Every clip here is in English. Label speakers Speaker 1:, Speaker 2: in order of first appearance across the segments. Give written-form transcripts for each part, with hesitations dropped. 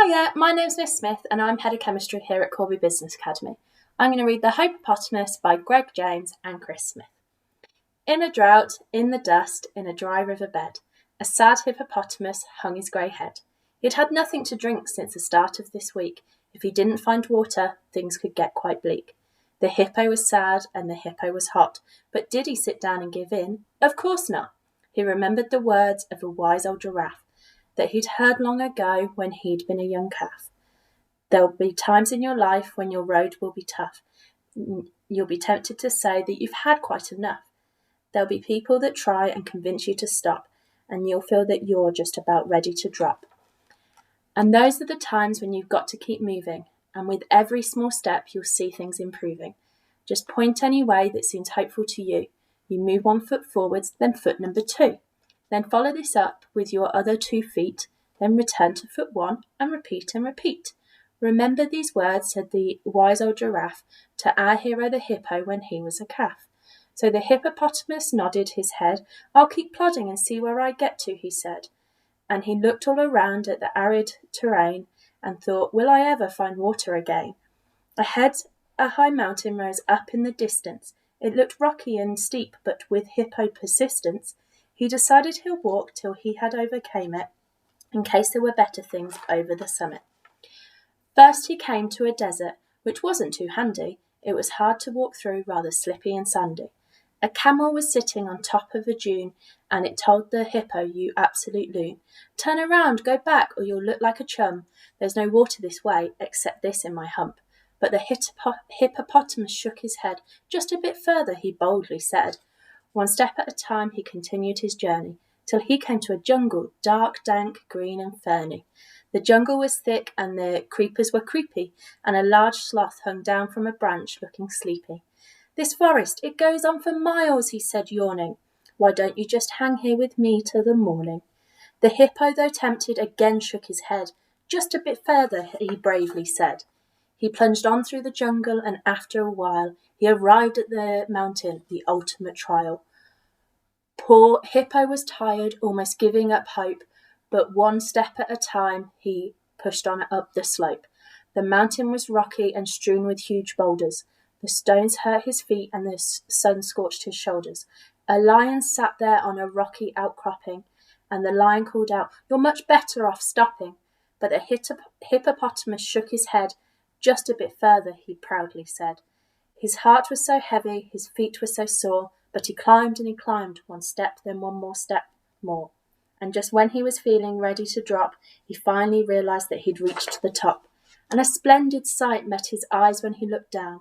Speaker 1: Hiya, my name's Miss Smith and I'm Head of Chemistry here at Corby Business Academy. I'm going to read The Hippopotamus by Greg James and Chris Smith. In a drought, in the dust, in a dry river bed, a sad hippopotamus hung his grey head. He'd had nothing to drink since the start of this week. If he didn't find water, things could get quite bleak. The hippo was sad and the hippo was hot, but did he sit down and give in? Of course not. He remembered the words of a wise old giraffe that he'd heard long ago when he'd been a young calf. There'll be times in your life when your road will be tough. You'll be tempted to say that you've had quite enough. There'll be people that try and convince you to stop, and you'll feel that you're just about ready to drop. And those are the times when you've got to keep moving, and with every small step you'll see things improving. Just point any way that seems hopeful to you. You move 1 foot forwards, then foot number 2. Then follow this up with your other 2 feet, then return to foot 1 and repeat and repeat. Remember these words, said the wise old giraffe to our hero the hippo when he was a calf. So the hippopotamus nodded his head. I'll keep plodding and see where I get to, he said. And he looked all around at the arid terrain and thought, will I ever find water again? Ahead, a high mountain rose up in the distance. It looked rocky and steep, but with hippo persistence, he decided he'll walk till he had overcame it, in case there were better things over the summit. First he came to a desert, which wasn't too handy. It was hard to walk through, rather slippy and sandy. A camel was sitting on top of a dune, and it told the hippo, you absolute loon, turn around, go back, or you'll look like a chum. There's no water this way, except this in my hump. But the hippopotamus shook his head. Just a bit further, he boldly said. 1 step at a time he continued his journey, till he came to a jungle, dark, dank, green and ferny. The jungle was thick and the creepers were creepy, and a large sloth hung down from a branch looking sleepy. This forest, it goes on for miles, he said, yawning. Why don't you just hang here with me till the morning? The hippo, though tempted, again shook his head. Just a bit further, he bravely said. He plunged on through the jungle, and after a while he arrived at the mountain, the ultimate trial. Poor Hippo was tired, almost giving up hope, but 1 step at a time he pushed on up the slope. The mountain was rocky and strewn with huge boulders. The stones hurt his feet and the sun scorched his shoulders. A lion sat there on a rocky outcropping, and the lion called out, "You're much better off stopping." But the hippopotamus shook his head. Just a bit further, he proudly said. His heart was so heavy, his feet were so sore, but he climbed and he climbed, 1 step, then 1 more step more. And just when he was feeling ready to drop, he finally realised that he'd reached the top. And a splendid sight met his eyes when he looked down.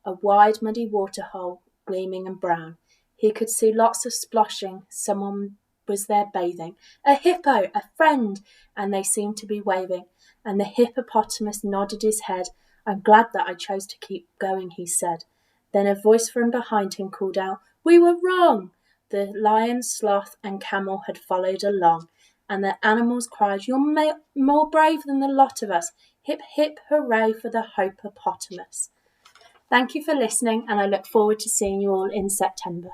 Speaker 1: A wide, muddy waterhole, gleaming and brown. He could see lots of splashing. Someone was there bathing. A hippo, a friend, and they seemed to be waving. And the hippopotamus nodded his head. I'm glad that I chose to keep going, he said. Then a voice from behind him called out, we were wrong. The lion, sloth, and camel had followed along, and the animals cried, you're more brave than the lot of us. Hip, hip, hooray for the hippopotamus. Thank you for listening, and I look forward to seeing you all in September.